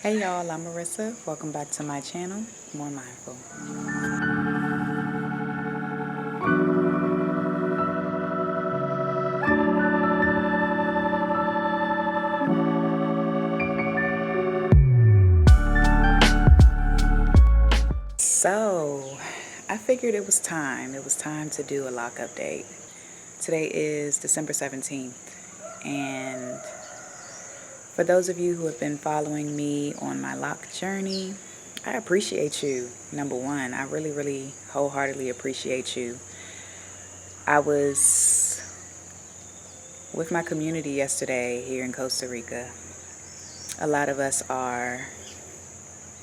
Hey y'all, I'm Marissa. Welcome back to my channel, More Mindful. So, I figured it was time. It was time to do a lock update. Today is December 17th, and for those of you who have been following me on my lock journey, I appreciate you. Number one, I really wholeheartedly appreciate you. I was with my community yesterday here in Costa Rica. A lot of us are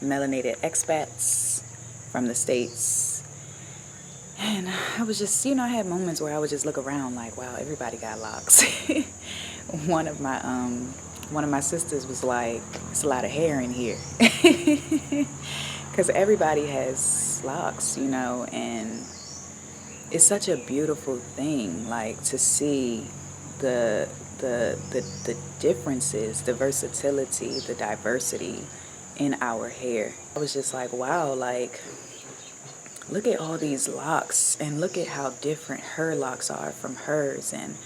melanated expats from the States. And I was just, I had moments where I would just look around like, wow, everybody got locks. One of my sisters was like, it's a lot of hair in here. Because everybody has locks, and it's such a beautiful thing, like to see the differences, the versatility, the diversity in our hair. I was just like, wow, like look at all these locks and look at how different her locks are from hers, and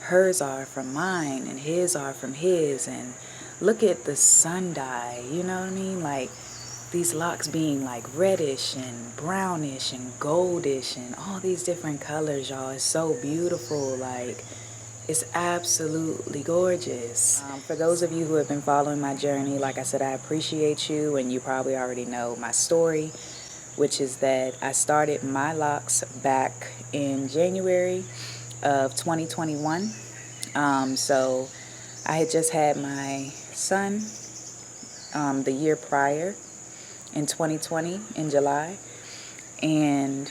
hers are from mine, and his are from his, and look at the sun dye, you know what I mean? Like these locks being like reddish and brownish and goldish and all these different colors, y'all. It's so beautiful. Like it's absolutely gorgeous. For those of you who have been following my journey, like I said, I appreciate you, and you probably already know my story, which is that I started my locks back in January of 2021. So I had just had my son the year prior in 2020 in July, and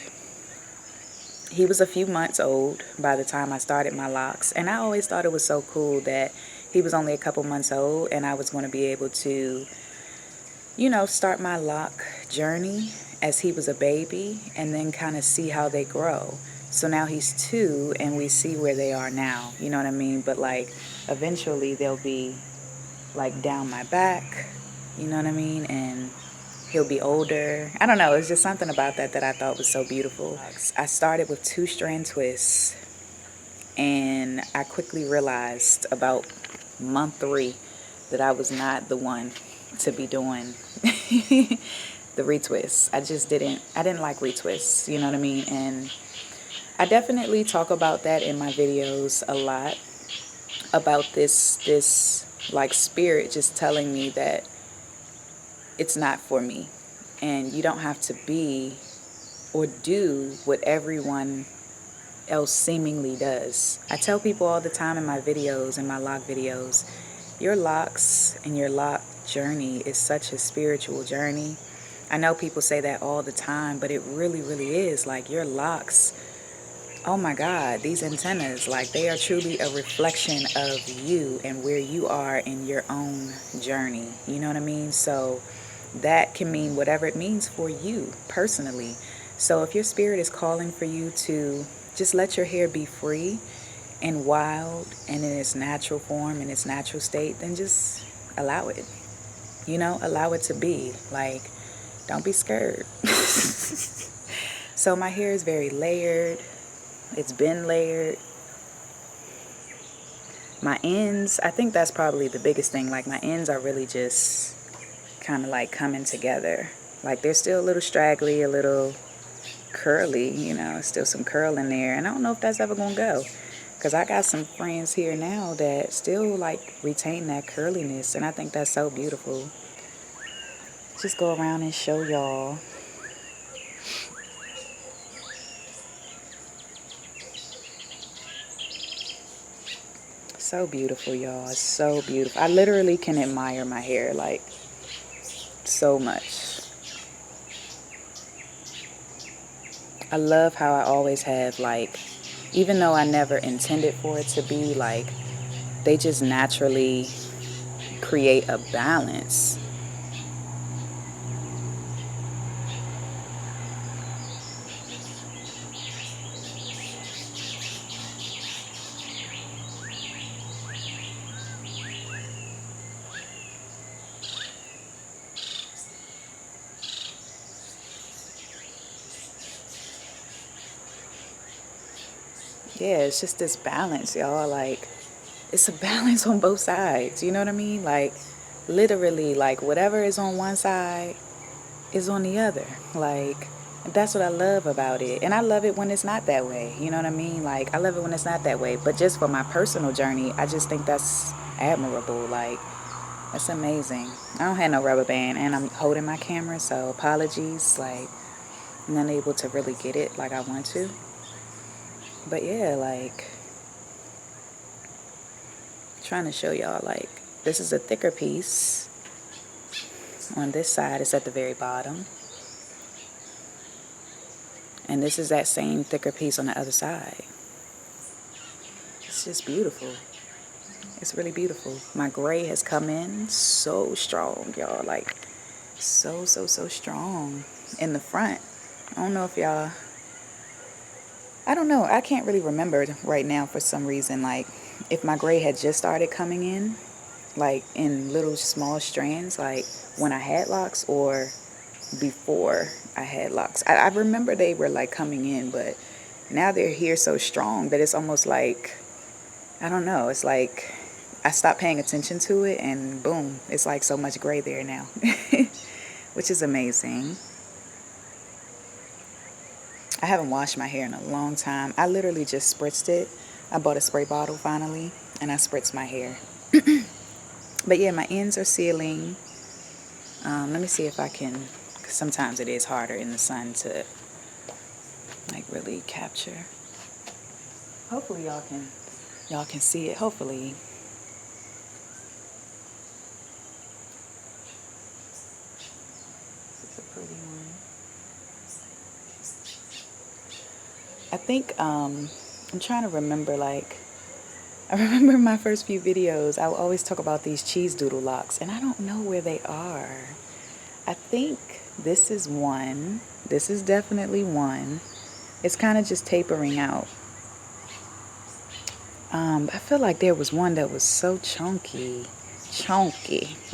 he was a few months old by the time I started my locks. And I always thought it was so cool that he was only a couple months old and I was going to be able to, start my lock journey as he was a baby and then kind of see how they grow. So now he's 2 and we see where they are now, you know what I mean? But like eventually they'll be like down my back, you know what I mean? And he'll be older. I don't know. It's just something about that I thought was so beautiful. I started with 2-strand twists, and I quickly realized about month 3 that I was not the one to be doing the retwists. I didn't like retwists, you know what I mean? And I definitely talk about that in my videos a lot, about this like spirit just telling me that it's not for me, and you don't have to be or do what everyone else seemingly does. I tell people all the time in my videos, in my lock videos, your locks and your lock journey is such a spiritual journey. I know people say that all the time, but it really is. Like your locks, oh my God, these antennas, like they are truly a reflection of you and where you are in your own journey. You know what I mean? So that can mean whatever it means for you personally. So if your spirit is calling for you to just let your hair be free and wild and in its natural form, in its natural state, then just allow it. Allow it to be. Like, don't be scared. So my hair is very layered. It's been layered. My ends, I think that's probably the biggest thing. Like my ends are really just kind of like coming together. Like they're still a little straggly, a little curly, still some curl in there. And I don't know if that's ever going to go, because I got some friends here now that still like retain that curliness, and I think that's so beautiful. Just go around and show y'all. So beautiful, y'all. It's so beautiful. I literally can admire my hair like so much. I love how I always have, like, even though I never intended for it to be, like, they just naturally create a balance. yeah, it's just this balance, y'all. Like, it's a balance on both sides. You know what I mean? Like, literally, like, whatever is on one side is on the other. Like, that's what I love about it. And I love it when it's not that way. You know what I mean? Like, I love it when it's not that way. But just for my personal journey, I just think that's admirable. Like, that's amazing. I don't have no rubber band, and I'm holding my camera, so apologies. Like, I'm not able to really get it like I want to. But yeah, like, trying to show y'all, like, this is a thicker piece. On this side, it's at the very bottom. And this is that same thicker piece on the other side. It's just beautiful. It's really beautiful. My gray has come in so strong, y'all. Like, so strong in the front. I don't know if y'all... I don't know. I can't really remember right now for some reason, like, if my gray had just started coming in, like, in little small strands, like, when I had locks or before I had locks. I remember they were, like, coming in, but now they're here so strong that it's almost like, I don't know, it's like I stopped paying attention to it, and boom, it's like so much gray there now, which is amazing. I haven't washed my hair in a long time. I literally just spritzed it. I bought a spray bottle finally, and I spritzed my hair. But yeah, my ends are sealing. Let me see if I can, 'cause sometimes it is harder in the sun to like really capture. Hopefully y'all can see it. Hopefully. This is a pretty one. I think I'm trying to remember, like, I remember my first few videos, I would always talk about these cheese doodle locks, and I don't know where they are. I think this is one. This is definitely one. It's kind of just tapering out. I feel like there was one that was so chunky.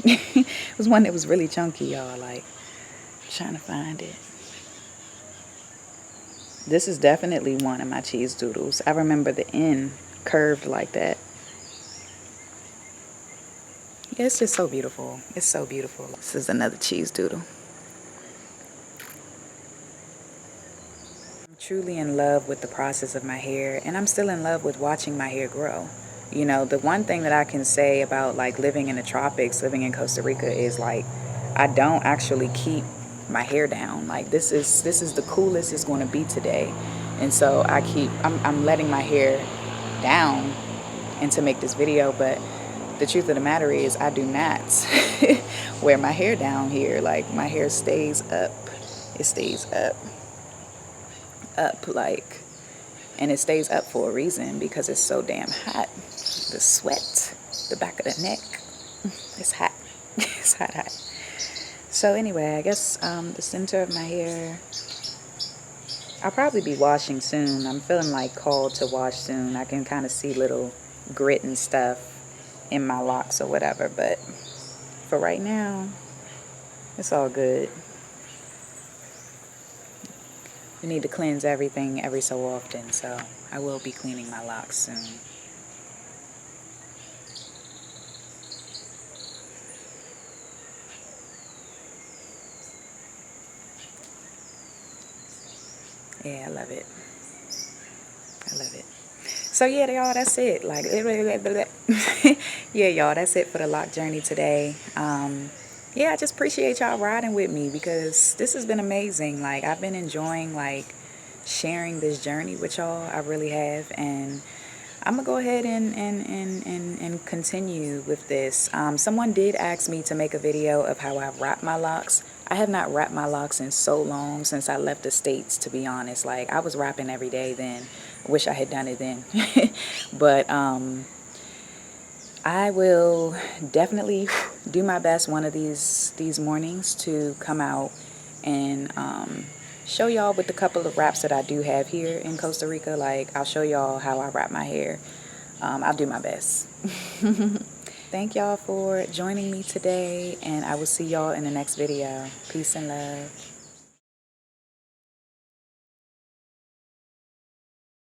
It was one that was really chunky, y'all. Like, I'm trying to find it. This is definitely one of my cheese doodles. I remember the end curved like that. Yeah, it's just so beautiful. It's so beautiful. This is another cheese doodle. I'm truly in love with the process of my hair, and I'm still in love with watching my hair grow. You know, the one thing that I can say about like living in the tropics, living in Costa Rica, is like I don't actually keep my hair down. Like, this is the coolest it's going to be today, and so I'm letting my hair down and to make this video. But the truth of the matter is, I do not wear my hair down here. Like, my hair stays up. It stays up like, and it stays up for a reason, because it's so damn hot. The sweat, the back of the neck, it's hot. It's hot. So anyway, I guess the center of my hair, I'll probably be washing soon. I'm feeling like called to wash soon. I can kind of see little grit and stuff in my locks or whatever, but for right now, it's all good. We need to cleanse everything every so often, so I will be cleaning my locks soon. Yeah, I love it. I love it. So yeah, y'all, that's it. Like, yeah, y'all, that's it for the lock journey today. Yeah, I just appreciate y'all riding with me, because this has been amazing. Like, I've been enjoying like sharing this journey with y'all. I really have, and I'm gonna go ahead and continue with this. Someone did ask me to make a video of how I wrap my locks. I have not wrapped my locks in so long, since I left the States, to be honest. Like, I was wrapping every day then. Wish I had done it then. But I will definitely do my best one of these mornings to come out and show y'all with the couple of wraps that I do have here in Costa Rica. Like, I'll show y'all how I wrap my hair. I'll do my best. Thank y'all for joining me today, and I will see y'all in the next video. Peace and love.